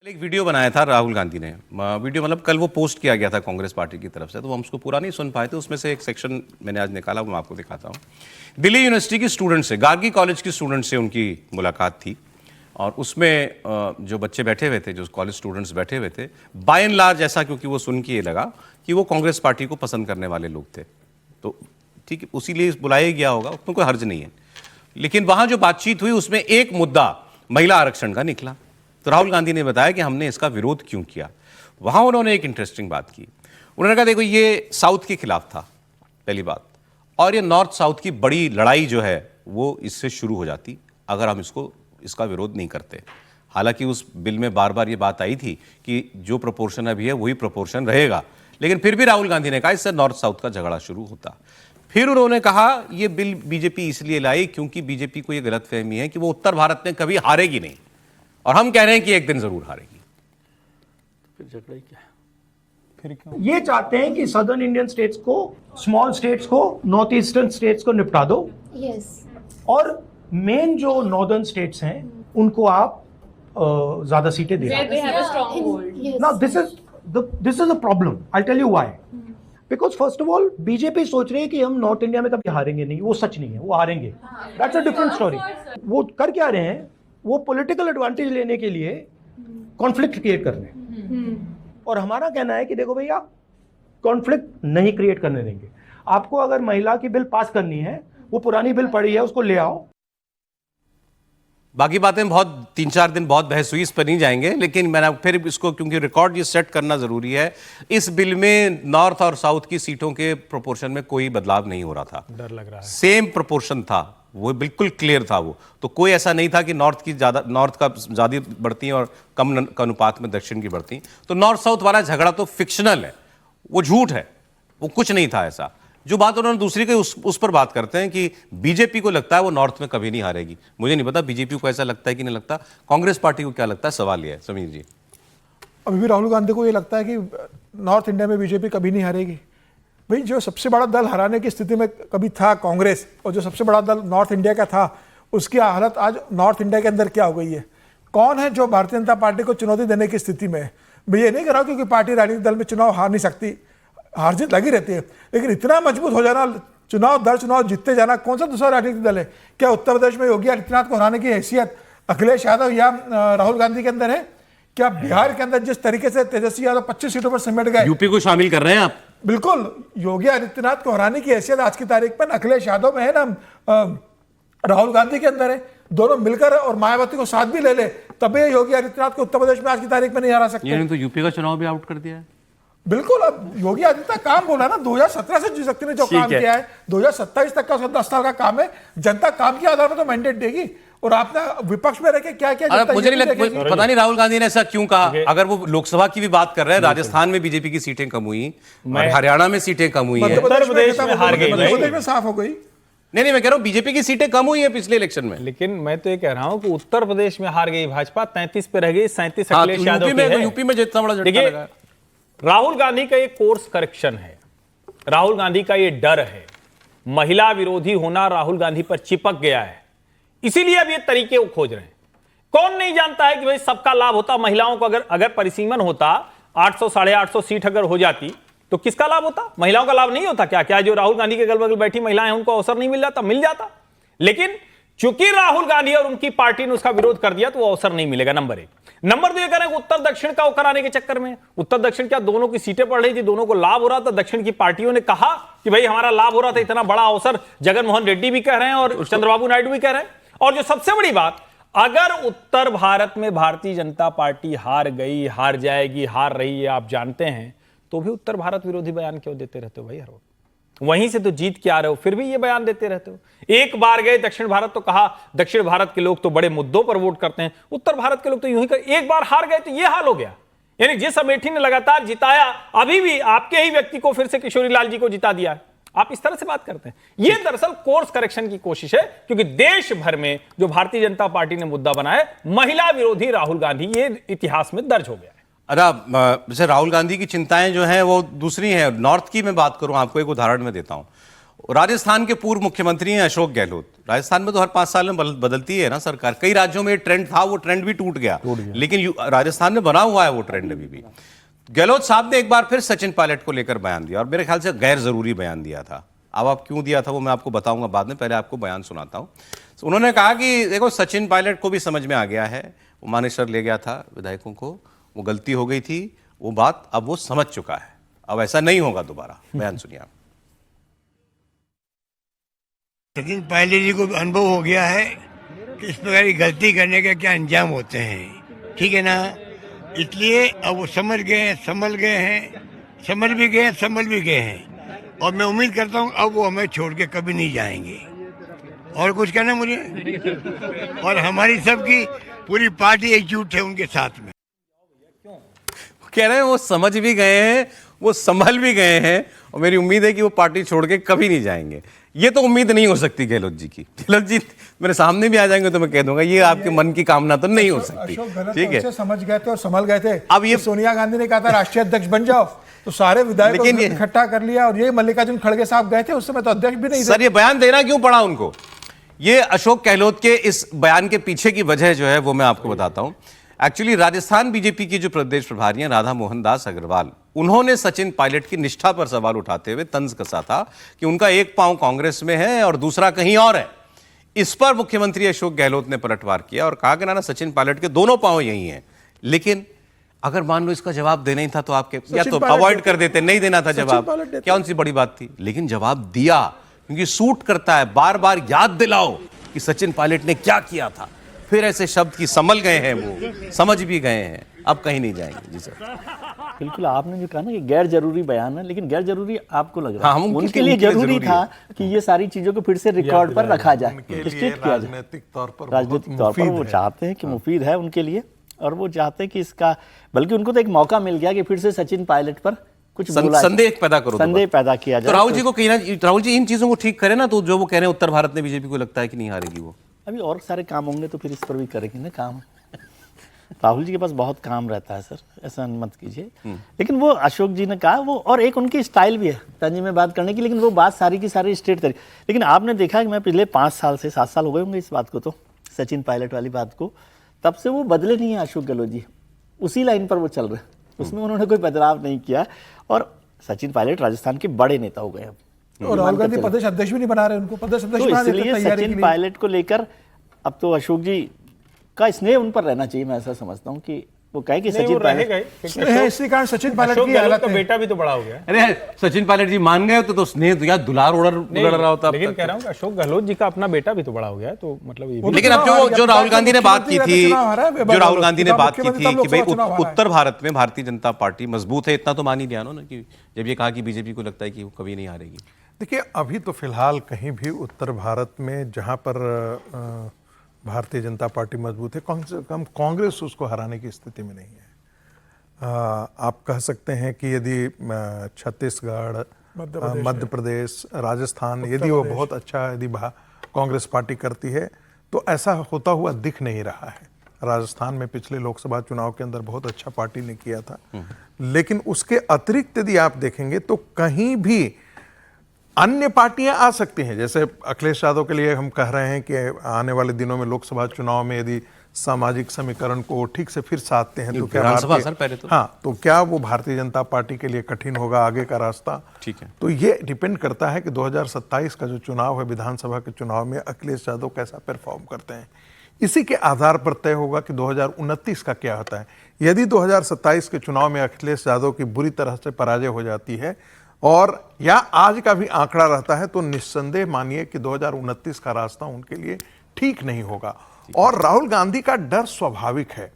एक वीडियो बनाया था राहुल गांधी ने। वीडियो मतलब कल वो पोस्ट किया गया था कांग्रेस पार्टी की तरफ से, तो हम उसको पूरा नहीं सुन पाए थे। उसमें से एक सेक्शन मैंने आज निकाला, वो मैं आपको दिखाता हूँ। दिल्ली यूनिवर्सिटी की स्टूडेंट से, गार्गी कॉलेज की स्टूडेंट से उनकी मुलाकात थी और उसमें जो बच्चे बैठे हुए थे, जो कॉलेज स्टूडेंट्स बैठे हुए थे, बाय एंड लार्ज ऐसा, क्योंकि वो सुन के ये लगा कि वो कांग्रेस पार्टी को पसंद करने वाले लोग थे। तो ठीक है, उसी लिए बुलाया गया होगा, उसमें कोई हर्ज नहीं है। लेकिन वहाँ जो बातचीत हुई उसमें एक मुद्दा महिला आरक्षण का निकला। तो राहुल गांधी ने बताया कि हमने इसका विरोध क्यों किया। वहां उन्होंने एक इंटरेस्टिंग बात की। उन्होंने कहा देखो, ये साउथ के खिलाफ था, पहली बात, और ये नॉर्थ साउथ की बड़ी लड़ाई जो है वो इससे शुरू हो जाती अगर हम इसका विरोध नहीं करते। हालांकि उस बिल में बार बार ये बात आई थी कि जो प्रोपोर्शन अभी है वही प्रोपोर्शन रहेगा, लेकिन फिर भी राहुल गांधी ने कहा इससे नॉर्थ साउथ का झगड़ा शुरू होता। फिर उन्होंने कहा ये बिल बीजेपी इसलिए लाई क्योंकि बीजेपी को ये गलतफहमी है कि वो उत्तर भारत में कभी हारेगी नहीं, और हम कह रहे हैं कि एक दिन जरूर हारेगी। फिर झगड़ा ही क्या है? फिर क्यों? ये चाहते हैं कि सदर्न इंडियन स्टेट्स को, स्मॉल स्टेट्स को, नॉर्थ ईस्टर्न स्टेट्स को निपटा दो। यस। और मेन जो नॉर्दर्न स्टेट्स हैं उनको आप ज्यादा सीटें दे Where they have a strong hold. Yes. Now this is a problem. I'll tell you why. Because first of all, BJP सोच रही है कि हम नॉर्थ इंडिया में कभी हारेंगे नहीं। वो सच नहीं है, वो हारेंगे। That's a different story. वो कर क्या रहे हैं? वो पॉलिटिकल एडवांटेज लेने के लिए कॉन्फ्लिक्ट क्रिएट कर रहे हैं। और हमारा कहना है कि देखो भैया, कॉन्फ्लिक्ट नहीं क्रिएट करने देंगे। आपको अगर महिला की बिल पास करनी है, वो पुरानी बिल पड़ी है, उसको ले आओ। बाकी बातें बहुत 3-4 दिन बहुत बहस हुई, इस पर नहीं जाएंगे, लेकिन मैंने फिर इसको, क्योंकि रिकॉर्ड ये सेट करना जरूरी है, इस बिल में नॉर्थ और साउथ की सीटों के प्रोपोर्शन में कोई बदलाव नहीं हो रहा था। डर लग रहा है। सेम प्रोपोर्शन था, वो बिल्कुल क्लियर था। वो तो कोई ऐसा नहीं था कि नॉर्थ का ज्यादा बढ़ती है और कम का अनुपात में दक्षिण की बढ़ती। तो नॉर्थ साउथ वाला झगड़ा तो फिक्शनल है, वो झूठ है, वो कुछ नहीं था ऐसा। जो बात उन्होंने दूसरी की उस पर बात करते हैं कि बीजेपी को लगता है वो नॉर्थ में कभी नहीं हारेगी। मुझे नहीं पता बीजेपी को ऐसा लगता है कि नहीं लगता, कांग्रेस पार्टी को क्या लगता है, सवाल यह है। समीर जी, अभी भी राहुल गांधी को ये लगता है कि नॉर्थ इंडिया में बीजेपी कभी नहीं हारेगी। भाई, जो सबसे बड़ा दल हराने की स्थिति में कभी था कांग्रेस, और जो सबसे बड़ा दल नॉर्थ इंडिया का था, उसकी हालत आज नॉर्थ इंडिया के अंदर क्या हो गई है। कौन है जो भारतीय जनता पार्टी को चुनौती देने की स्थिति में है? मैं ये नहीं कह रहा हूँ क्योंकि पार्टी राजनीतिक दल में चुनाव हार नहीं सकती, हार जीत लगी रहती है, लेकिन इतना मजबूत हो जाना, चुनाव दर चुनाव जीतते जाना, कौन सा दूसरा राजनीतिक दल है? क्या उत्तर प्रदेश में योगी आदित्यनाथ को हराने की हैसियत अखिलेश यादव या राहुल गांधी के अंदर है? क्या बिहार के अंदर जिस तरीके से तेजस्वी यादव 25 सीटों पर सिमट गए, यूपी को शामिल कर रहे हैं आप? बिल्कुल, योगी आदित्यनाथ को हराने की हैसियत आज की तारीख पर अखिलेश यादव में है ना, राहुल गांधी के अंदर है। दोनों मिलकर और मायावती को साथ भी ले ले, तभी योगी आदित्यनाथ को उत्तर प्रदेश में आज की तारीख में नहीं हरा सकते। तो यूपी का चुनाव भी आउट कर दिया है। बिल्कुल, अब योगी आदित्यनाथ काम बोला ना, 2017 से जी शक्ति ने जो काम किया है, 2027 तक का उसका 10 साल का काम है। जनता काम के आधार पर तो मैंडेट देगी, और आपने विपक्ष में रह के क्या क्या, मुझे नहीं लगता, पता नहीं राहुल गांधी ने ऐसा क्यों कहा। अगर वो लोकसभा की भी बात कर रहे हैं, राजस्थान में बीजेपी की सीटें कम हुई, हरियाणा में सीटें कम हुई है, मध्य प्रदेश में हार गई, मध्य प्रदेश में साफ हो गई। नहीं, मैं कह रहा हूं बीजेपी की सीटें कम हुई है पिछले इलेक्शन में। लेकिन मैं तो ये कह रहा हूं कि उत्तर प्रदेश में हार गई भाजपा, 33 पे रह गई, 37 अखिलेश यादव की है। यूपी में जितना बड़ा झटका लगा। राहुल गांधी का ये कोर्स करेक्शन है, राहुल गांधी का ये डर है, महिला विरोधी होना राहुल गांधी पर चिपक गया है, इसीलिए अब ये तरीके वो खोज रहे हैं। कौन नहीं जानता है कि भाई सबका लाभ होता महिलाओं को, अगर परिसीमन होता 800 850 सीट अगर हो जाती तो किसका लाभ होता? महिलाओं का लाभ नहीं होता क्या? क्या जो राहुल गांधी के अगल बगल बैठी महिलाएं हैं उनको अवसर नहीं मिल जाता? मिल जाता। लेकिन चूंकि राहुल गांधी और उनकी पार्टी ने उसका विरोध कर दिया तो वो अवसर नहीं मिलेगा। नंबर 1। नंबर 2 ये कह रहे हैं उत्तर दक्षिण का कराने के चक्कर में, उत्तर दक्षिण क्या दोनों की सीटें पड़ रही थी, दोनों को लाभ हो रहा था। दक्षिण की पार्टियों ने कहा कि भाई हमारा लाभ हो रहा था, इतना बड़ा अवसर जगन मोहन रेड्डी भी कह रहे हैं और चंद्रबाबू नायडू भी कह रहे हैं। और जो सबसे बड़ी बात, अगर उत्तर भारत में भारतीय जनता पार्टी हार गई, हार जाएगी, हार रही है, आप जानते हैं, तो भी उत्तर भारत विरोधी बयान क्यों देते रहते हो भाई हर वक्त? वहीं से तो जीत के आ रहे हो, फिर भी ये बयान देते रहते हो। एक बार गए दक्षिण भारत तो कहा दक्षिण भारत के लोग तो बड़े मुद्दों पर वोट करते हैं, उत्तर भारत के लोग तो यूं ही कर। एक बार हार गए तो ये हाल हो गया। यानी जिस अमेठी ने लगातार जिताया, अभी भी आपके ही व्यक्ति को फिर से किशोरी लाल जी को जिता दिया है। आप इस तरह से बात करते हैं, ये दरअसल कोर्स करेक्शन की कोशिश है, क्योंकि देश भर में जो भारतीय जनता पार्टी ने मुद्दा बनाया महिला विरोधी राहुल गांधी, ये इतिहास में दर्ज हो गया है। जैसे राहुल गांधी की चिंताएं जो हैं वो दूसरी हैं। नॉर्थ की मैं बात करूं, आपको एक उदाहरण मैं देता हूं। राजस्थान के पूर्व मुख्यमंत्री हैं अशोक गहलोत। राजस्थान में तो हर 5 साल में बदलती है ना सरकार। कई राज्यों में ट्रेंड था, वो ट्रेंड भी टूट गया, लेकिन राजस्थान में बना हुआ है वो ट्रेंड अभी भी। गहलोत साहब ने एक बार फिर सचिन पायलट को लेकर बयान दिया और मेरे ख्याल से गैर जरूरी बयान दिया था। अब आप क्यों दिया था वो मैं आपको बताऊंगा बाद में, पहले आपको बयान सुनाता हूं। उन्होंने कहा कि देखो सचिन पायलट को भी समझ में आ गया है, वो मानेसर ले गया था विधायकों को, वो गलती हो गई थी, वो बात अब वो समझ चुका है, अब ऐसा नहीं होगा दोबारा। बयान सुनिए आप। सचिन पायलट जी को अनुभव हो गया है कि इस प्रकार की गलती करने के क्या अंजाम होते हैं, ठीक है ना। इसलिए अब वो समझ गए हैं, संभल गए हैं, समझ भी गए हैं, संभल भी गए हैं, और मैं उम्मीद करता हूँ अब वो हमें छोड़ के कभी नहीं जाएंगे। और कुछ कहना मुझे, और हमारी सबकी पूरी पार्टी एकजुट है उनके साथ में। कह रहे हैं वो समझ भी गए हैं, वो संभल भी गए हैं, और मेरी उम्मीद है कि वो पार्टी छोड़ के कभी नहीं जाएंगे। ये तो उम्मीद नहीं हो सकती गहलोत जी की। गहलोत जी मेरे सामने भी आ जाएंगे तो मैं कह दूंगा ये आपके मन की कामना तो नहीं हो सकती। ठीक है, समझ गए थे और संभल गए थे। अब ये सोनिया गांधी ने कहा था राष्ट्रीय अध्यक्ष बन जाओ, तो सारे विधायकों को इकट्ठा कर लिया, और ये मल्लिकार्जुन खड़गे साहब गए थे, उस समय तो अध्यक्ष भी नहीं थे। सर ये बयान देना क्यों पड़ा उनको? ये अशोक गहलोत के इस बयान के पीछे की वजह जो है वो मैं आपको बताता हूं। एक्चुअली राजस्थान बीजेपी की जो प्रदेश प्रभारी हैं राधा मोहन दास अग्रवाल, उन्होंने सचिन पायलट की निष्ठा पर सवाल उठाते हुए तंज कसा था कि उनका एक पांव कांग्रेस में है और दूसरा कहीं और है। इस पर मुख्यमंत्री अशोक गहलोत ने पलटवार किया और कहा कि ना सचिन पायलट के दोनों पांव यही हैं। लेकिन अगर मान लो इसका जवाब देना ही था तो आपके या तो अवॉइड कर देते, नहीं देना था जवाब, क्या उनसी बड़ी बात थी। लेकिन जवाब दिया क्योंकि सूट करता है, बार बार याद दिलाओ कि सचिन पायलट ने क्या किया था। फिर ऐसे शब्द की संभल गए हैं, वो समझ भी गए हैं, अब कहीं नहीं जाएंगे। जी सर बिल्कुल, आपने जो कहा ना कि गैर जरूरी बयान है, लेकिन गैर जरूरी आपको लग रहा है। हाँ, उनके लिए जरूरी था कि ये सारी चीजों को फिर से रिकॉर्ड पर रखा जाए, स्टेट किया जाए। राजनीतिक तौर पर वो चाहते हैं कि मुफीद है उनके लिए, और वो चाहते हैं कि इसका, बल्कि उनको तो एक मौका मिल गया कि फिर से सचिन पायलट पर कुछ संदेह पैदा करो, संदेह पैदा किया जाए। तो राहुल जी को कहना, राहुल जी इन चीजों को ठीक करें ना, तो जो वो कह रहे हैं उत्तर भारत में बीजेपी को लगता है कि नहीं हारेगी, वो अभी और सारे काम होंगे तो फिर इस पर भी करेंगे ना काम। राहुल जी के पास बहुत काम रहता है सर, ऐसा मत कीजिए। लेकिन वो अशोक जी ने कहा वो, और एक उनकी स्टाइल भी है तंजी में बात करने की, लेकिन वो बात सारी की सारी स्ट्रेट तरीके। लेकिन आपने देखा कि मैं पिछले 5 साल से 7 साल हो गए होंगे इस बात को, तो सचिन पायलट वाली बात को, तब से वो बदले नहीं है अशोक गहलोत जी, उसी लाइन पर वो चल रहे हैं, उसमें उन्होंने कोई बदलाव नहीं किया। और सचिन पायलट राजस्थान के बड़े नेता हो गए अब, और राहुल गांधी प्रदेश अध्यक्ष भी नहीं बना रहे उनको, प्रदेश अध्यक्ष तो बना देते इसलिए तैयारी के सचिन लिए। पायलट को लेकर अब तो अशोक जी का स्नेह उन पर रहना चाहिए। मैं ऐसा समझता हूं कि वो कहे कि सचिन पायलट इसी कारण सचिन पायलट अशोक की गहलोत हालत का है। बेटा भी तो बड़ा हो गया। अरे सचिन पायलट जी मान गए तो स्नेह तो यार दुलार उड़ रहा होता। लेकिन कह रहा हूं कि अशोक गहलोत जी का अपना बेटा भी तो बड़ा हो गया, तो मतलब ये भी। लेकिन अब जो राहुल गांधी ने बात की थी, जो राहुल गांधी ने बात की थी कि भाई उत्तर भारत में भारतीय जनता पार्टी मजबूत है, इतना तो मान ही लिया ना कि जब ये कहा कि बीजेपी को लगता है कि वो कभी नहीं हारेगी। देखिए अभी तो फिलहाल कहीं भी उत्तर भारत में जहां पर भारतीय जनता पार्टी मजबूत है, कम से कम कांग्रेस उसको हराने की स्थिति में नहीं है। आप कह सकते हैं कि यदि छत्तीसगढ़, मध्य प्रदेश, राजस्थान यदि वो बहुत अच्छा यदि कांग्रेस पार्टी करती है, तो ऐसा होता हुआ दिख नहीं रहा है। राजस्थान में पिछले लोकसभा चुनाव के अंदर बहुत अच्छा पार्टी ने किया था, लेकिन उसके अतिरिक्त यदि आप देखेंगे तो कहीं भी अन्य पार्टियां आ सकती हैं। जैसे अखिलेश यादव के लिए हम कह रहे हैं कि आने वाले दिनों में लोकसभा चुनाव में यदि सामाजिक समीकरण को ठीक से फिर साधते हैं तो क्या क्या वो भारतीय जनता पार्टी के लिए कठिन होगा आगे का रास्ता। ठीक है, तो ये डिपेंड करता है कि 2027 का जो चुनाव है विधानसभा के चुनाव में अखिलेश यादव कैसा परफॉर्म करते हैं। इसी के आधार पर तय होगा कि 2029 का क्या होता है। यदि 2027 के चुनाव में अखिलेश यादव की बुरी तरह से पराजय हो जाती है और या आज का भी आंकड़ा रहता है, तो निस्संदेह मानिए कि 2029 का रास्ता उनके लिए ठीक नहीं होगा। और राहुल गांधी का डर स्वाभाविक है।